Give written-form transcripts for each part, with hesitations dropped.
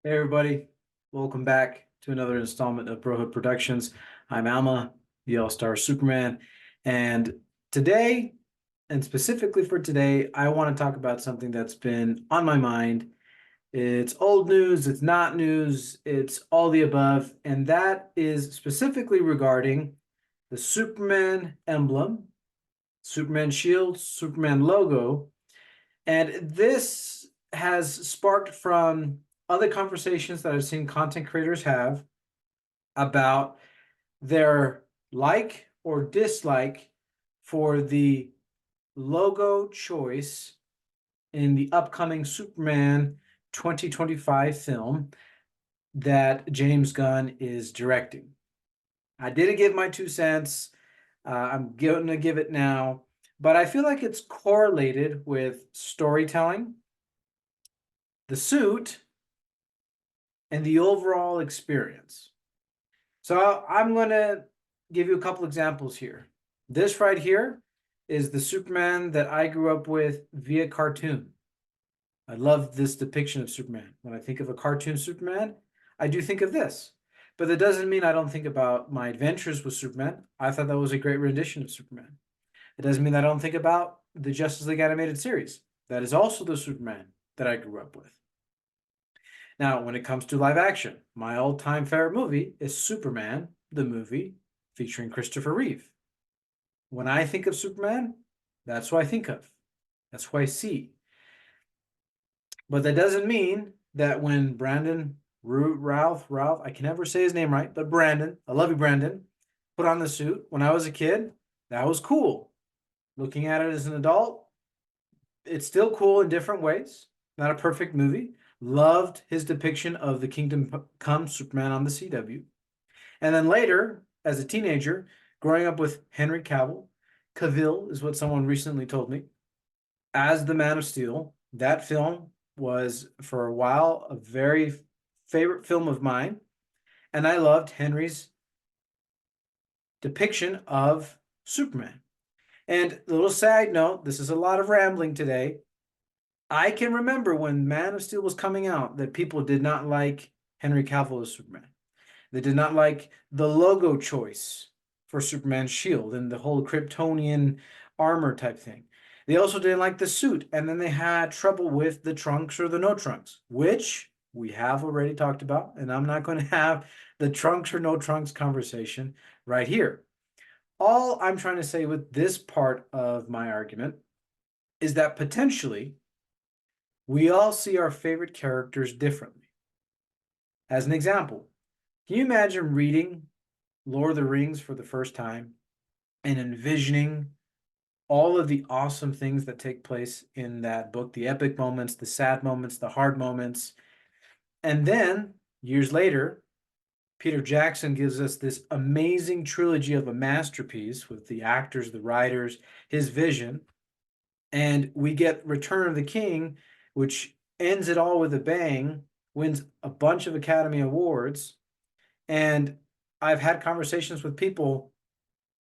Hey everybody, welcome back to another installment of Brohood Productions. I'm Alma, the All-Star Superman, and today, and specifically for today, I want to talk about something that's been on my mind. It's old news, it's not news, it's all the above, and that is specifically regarding the Superman emblem, Superman shield, Superman logo, and this has sparked from other conversations that I've seen content creators have about their like or dislike for the logo choice in the upcoming Superman 2025 film that James Gunn is directing. I didn't give my 2 cents. I'm going to give it now, but I feel like it's correlated with storytelling, the suit, and the overall experience. So I'm going to give you a couple examples here. This right here is the Superman that I grew up with via cartoon. I love this depiction of Superman. When I think of a cartoon Superman, I do think of this. But that doesn't mean I don't think about my adventures with Superman. I thought that was a great rendition of Superman. It doesn't mean that I don't think about the Justice League animated series. That is also the Superman that I grew up with. Now, when it comes to live action, my all-time favorite movie is Superman, the movie featuring Christopher Reeve. When I think of Superman, that's who I think of. That's who I see. But that doesn't mean that when Ralph, I can never say his name right, but Brandon, I love you, Brandon, put on the suit when I was a kid, that was cool. Looking at it as an adult, it's still cool in different ways. Not a perfect movie. Loved his depiction of the Kingdom Come Superman on the CW. And then later, as a teenager, growing up with Henry Cavill is what someone recently told me, as the Man of Steel. That film was, for a while, a very favorite film of mine. And I loved Henry's depiction of Superman. And a little side note, this is a lot of rambling today. I can remember when Man of Steel was coming out that people did not like Henry Cavill as Superman. They did not like the logo choice for Superman's shield and the whole Kryptonian armor type thing. They also didn't like the suit, and then they had trouble with the trunks or the no trunks, which we have already talked about, and I'm not going to have the trunks or no trunks conversation right here. All I'm trying to say with this part of my argument is that potentially we all see our favorite characters differently. As an example, can you imagine reading Lord of the Rings for the first time and envisioning all of the awesome things that take place in that book, the epic moments, the sad moments, the hard moments? And then years later, Peter Jackson gives us this amazing trilogy of a masterpiece with the actors, the writers, his vision. And we get Return of the King, which ends it all with a bang, wins a bunch of Academy Awards. And I've had conversations with people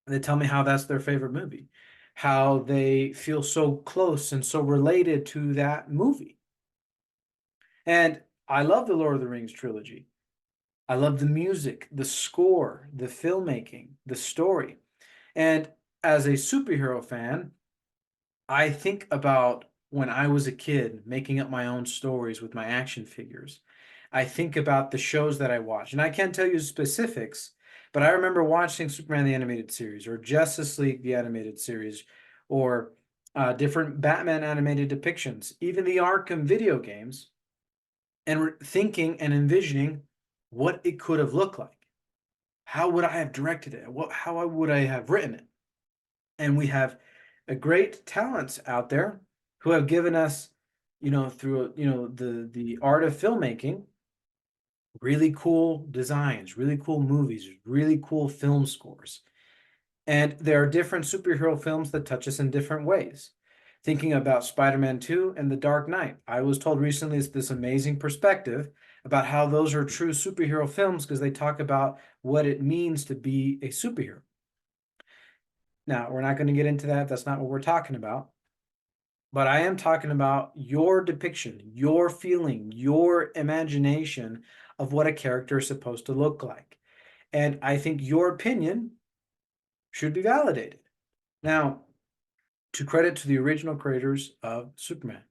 that tell me how that's their favorite movie, how they feel so close and so related to that movie. And I love the Lord of the Rings trilogy. I love the music, the score, the filmmaking, the story. And as a superhero fan, I think about when I was a kid making up my own stories with my action figures. I think about the shows that I watch, and I can't tell you specifics, but I remember watching Superman the Animated Series or Justice League the Animated Series or different Batman animated depictions, even the Arkham video games, and thinking and envisioning what it could have looked like. How would I have directed it? How would I have written it? And we have a great talents out there who have given us, through the art of filmmaking, really cool designs, really cool movies, really cool film scores. And there are different superhero films that touch us in different ways. Thinking about Spider-Man 2 and The Dark Knight, I was told recently it's this amazing perspective about how those are true superhero films because they talk about what it means to be a superhero. Now, we're not going to get into that. That's not what we're talking about. But I am talking about your depiction, your feeling, your imagination of what a character is supposed to look like. And I think your opinion should be validated. Now, to credit to the original creators of Superman,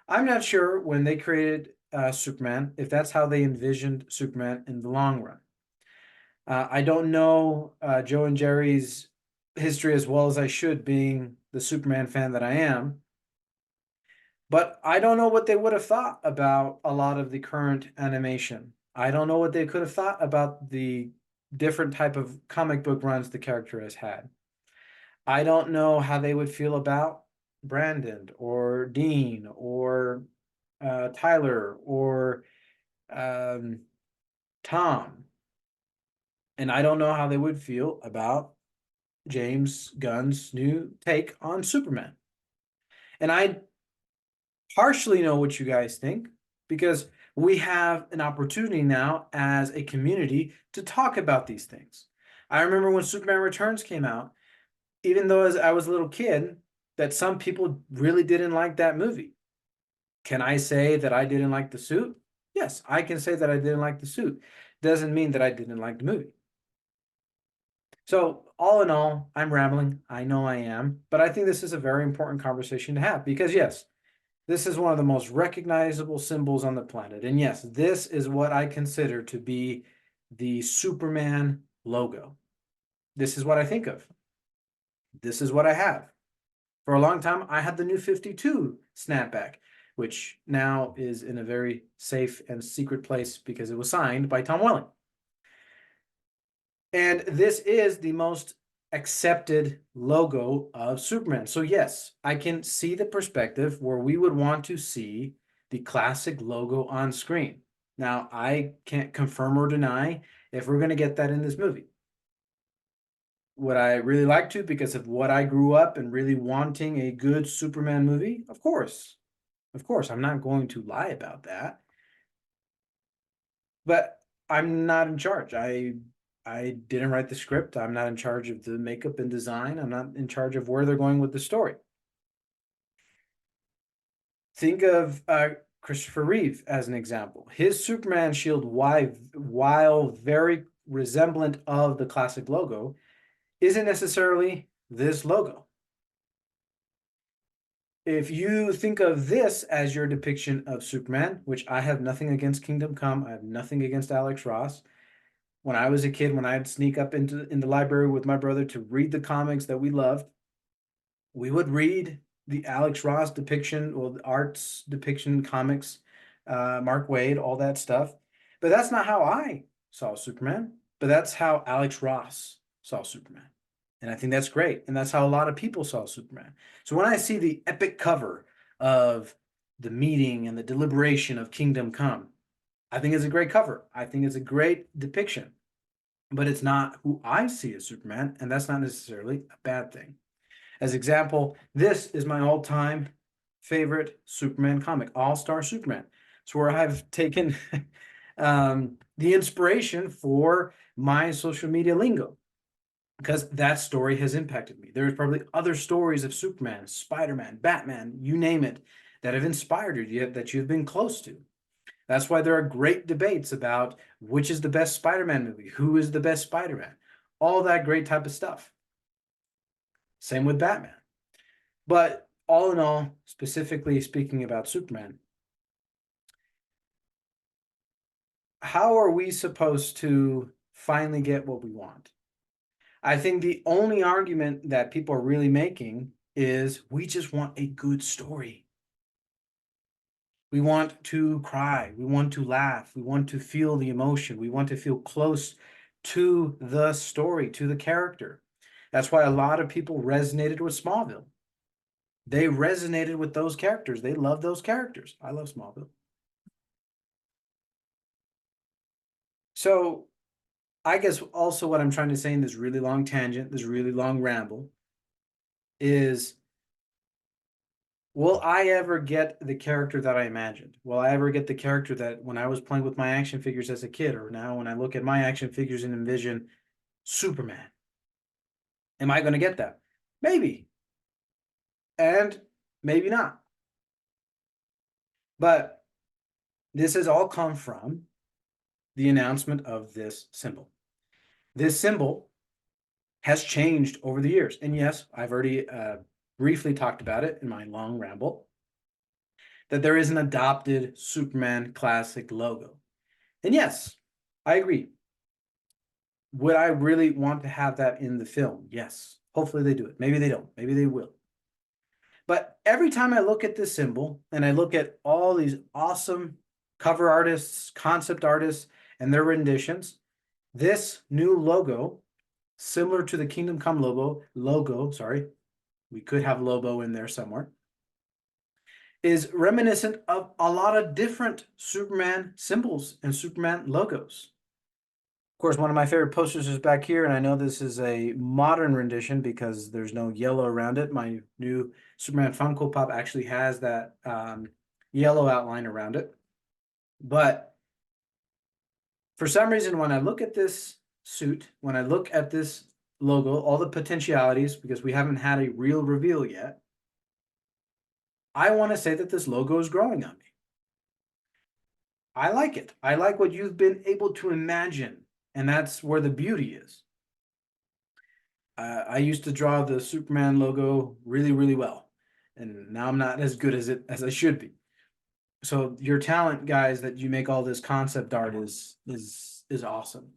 I'm not sure when they created Superman if that's how they envisioned Superman in the long run. I don't know Joe and Jerry's history as well as I should, being the Superman fan that I am. But I don't know what they would have thought about a lot of the current animation. I don't know what they could have thought about the different type of comic book runs the character has had. I don't know how they would feel about Brandon or Dean or Tyler or um, Tom. And I don't know how they would feel about James Gunn's new take on Superman. And I partially know what you guys think because we have an opportunity now as a community to talk about these things. I remember when Superman Returns came out, even though as I was a little kid, that some people really didn't like that movie. Can I say that I didn't like the suit? Yes, I can say that I didn't like the suit. Doesn't mean that I didn't like the movie. So, all in all, I'm rambling. I know I am, but I think this is a very important conversation to have because, yes, this is one of the most recognizable symbols on the planet. And yes, this is what I consider to be the Superman logo. This is what I think of. This is what I have. For a long time, I had the new 52 snapback, which now is in a very safe and secret place because it was signed by Tom Welling. And this is the most accepted logo of Superman. So yes, I can see the perspective where we would want to see the classic logo on screen. Now, I can't confirm or deny if we're going to get that in this movie. Would I really like to because of what I grew up and really wanting a good Superman movie? Of course. Of course, I'm not going to lie about that. But I'm not in charge. I didn't write the script. I'm not in charge of the makeup and design. I'm not in charge of where they're going with the story. Think of Christopher Reeve as an example. His Superman shield, while very resemblant of the classic logo, isn't necessarily this logo. If you think of this as your depiction of Superman, which I have nothing against Kingdom Come, I have nothing against Alex Ross. When I was a kid, when I'd sneak up in the library with my brother to read the comics that we loved, we would read the Alex Ross depiction or the arts depiction comics, Mark Waid, all that stuff. But that's not how I saw Superman. But that's how Alex Ross saw Superman. And I think that's great. And that's how a lot of people saw Superman. So when I see the epic cover of the meeting and the deliberation of Kingdom Come, I think it's a great cover. I think it's a great depiction. But it's not who I see as Superman, and that's not necessarily a bad thing. As example, this is my all-time favorite Superman comic, All-Star Superman. It's where I've taken the inspiration for my social media lingo because that story has impacted me. There's probably other stories of Superman, Spider-Man, Batman, you name it, that have inspired you, that you've been close to. That's why there are great debates about which is the best Spider-Man movie, who is the best Spider-Man, all that great type of stuff. Same with Batman. But all in all, specifically speaking about Superman, how are we supposed to finally get what we want? I think the only argument that people are really making is we just want a good story. We want to cry. We want to laugh. We want to feel the emotion. We want to feel close to the story, to the character. That's why a lot of people resonated with Smallville. They resonated with those characters. They love those characters. I love Smallville. So I guess also what I'm trying to say in this really long tangent, this really long ramble, is will I ever get the character that I imagined? Will I ever get the character that when I was playing with my action figures as a kid, or now when I look at my action figures and envision Superman? Am I going to get that? Maybe. And maybe not. But this has all come from the announcement of this symbol. This symbol has changed over the years. And yes, I've already briefly talked about it in my long ramble, that there is an adopted Superman classic logo. And yes, I agree. Would I really want to have that in the film? Yes. Hopefully they do it. Maybe they don't. Maybe they will. But every time I look at this symbol and I look at all these awesome cover artists, concept artists, and their renditions, this new logo, similar to the Kingdom Come logo, sorry, we could have Lobo in there somewhere, is reminiscent of a lot of different Superman symbols and Superman logos. Of course, one of my favorite posters is back here, and I know this is a modern rendition because there's no yellow around it. My new Superman Funko Pop actually has that yellow outline around it. But for some reason, when I look at this suit, when I look at this logo, all the potentialities, because we haven't had a real reveal yet, I want to say that this logo is growing on me. I like it. I like what you've been able to imagine, and that's where the beauty is. I used to draw the Superman logo really, really well, and now I'm not as good as I should be. So your talent, guys, that you make all this concept art is awesome.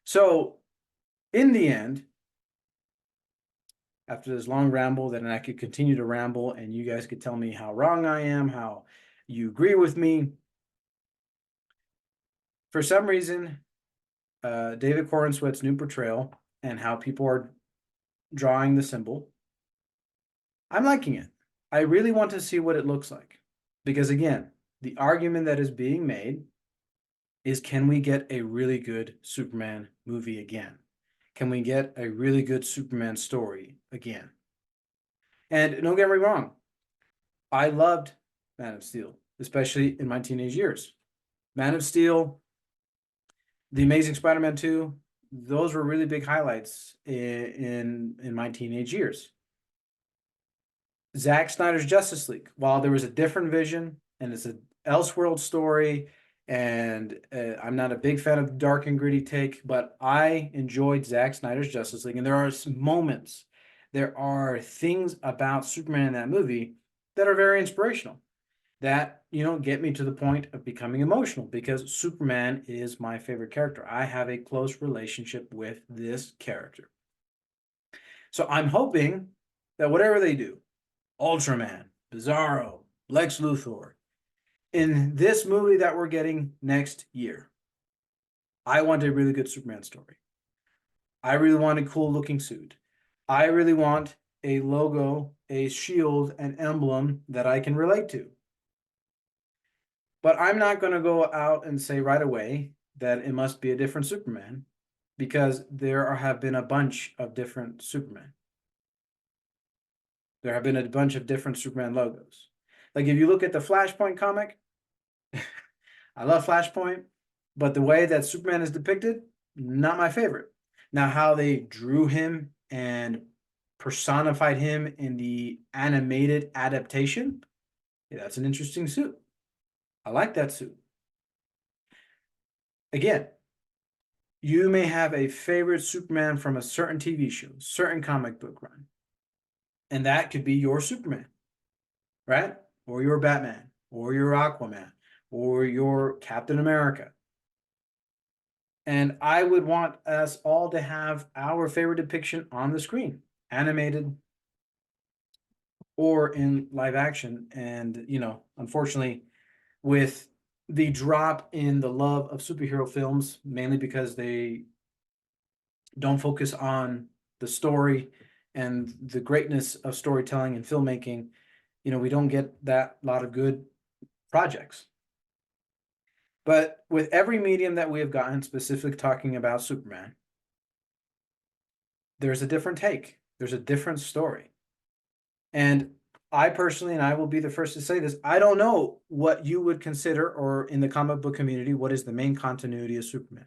So in the end, after this long ramble, then I could continue to ramble, and you guys could tell me how wrong I am, how you agree with me. For some reason, David Corenswet's new portrayal and how people are drawing the symbol, I'm liking it. I really want to see what it looks like. Because again, the argument that is being made is, can we get a really good Superman movie again? Can we get a really good Superman story again? And don't get me wrong, I loved Man of Steel, especially in my teenage years. Man of Steel, The Amazing Spider-Man 2, those were really big highlights in my teenage years. Zack Snyder's Justice League, while there was a different vision and it's an Elseworld story, and I'm not a big fan of dark and gritty take, but I enjoyed Zack Snyder's Justice League, and there are some moments, there are things about Superman in that movie that are very inspirational, that, you know, get me to the point of becoming emotional, because Superman is my favorite character. I have a close relationship with this character. So I'm hoping that whatever they do, Ultraman, Bizarro, Lex Luthor, in this movie that we're getting next year, I want a really good Superman story. I really want a cool looking suit. I really want a logo, a shield, an emblem that I can relate to. But I'm not going to go out and say right away that it must be a different Superman, because there have been a bunch of different Supermen. There have been a bunch of different Superman logos. Like if you look at the Flashpoint comic, I love Flashpoint, but the way that Superman is depicted, not my favorite. Now, how they drew him and personified him in the animated adaptation, yeah, that's an interesting suit. I like that suit. Again, you may have a favorite Superman from a certain TV show, certain comic book run, and that could be your Superman, right? Or your Batman, or your Aquaman, or your Captain America. And I would want us all to have our favorite depiction on the screen, animated or in live action. And, you know, unfortunately, with the drop in the love of superhero films, mainly because they don't focus on the story and the greatness of storytelling and filmmaking, you know, we don't get that lot of good projects. But with every medium that we have gotten, specifically talking about Superman, there's a different take. There's a different story. And I personally, and I will be the first to say this, I don't know what you would consider, or in the comic book community, what is the main continuity of Superman.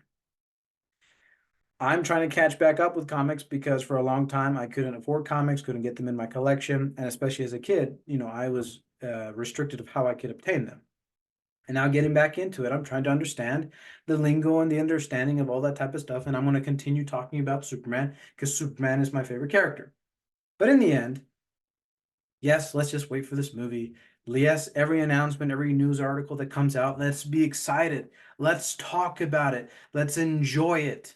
I'm trying to catch back up with comics because for a long time I couldn't afford comics, couldn't get them in my collection, and especially as a kid, I was restricted of how I could obtain them. And now getting back into it, I'm trying to understand the lingo and the understanding of all that type of stuff, and I'm going to continue talking about Superman because Superman is my favorite character. But in the end, yes, let's just wait for this movie. Yes, every announcement, every news article that comes out, let's be excited. Let's talk about it. Let's enjoy it.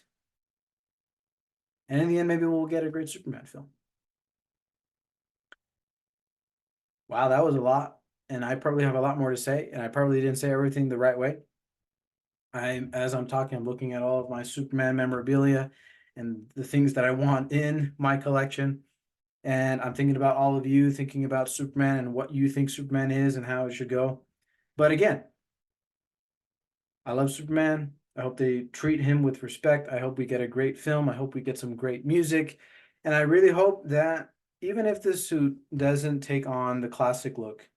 And in the end, maybe we'll get a great Superman film. Wow, that was a lot. And I probably have a lot more to say. And I probably didn't say everything the right way. As I'm talking, I'm looking at all of my Superman memorabilia and the things that I want in my collection. And I'm thinking about all of you, thinking about Superman and what you think Superman is and how it should go. But again, I love Superman. I hope they treat him with respect. I hope we get a great film. I hope we get some great music. And I really hope that even if this suit doesn't take on the classic look,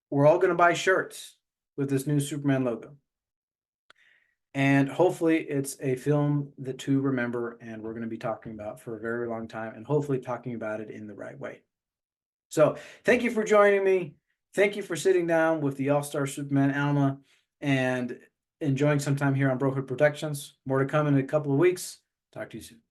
we're all going to buy shirts with this new Superman logo. And hopefully it's a film that to remember and we're going to be talking about for a very long time and hopefully talking about it in the right way. So thank you for joining me. Thank you for sitting down with the All-Star Superman Alma and enjoying some time here on Brohood Productions. More to come in a couple of weeks. Talk to you soon.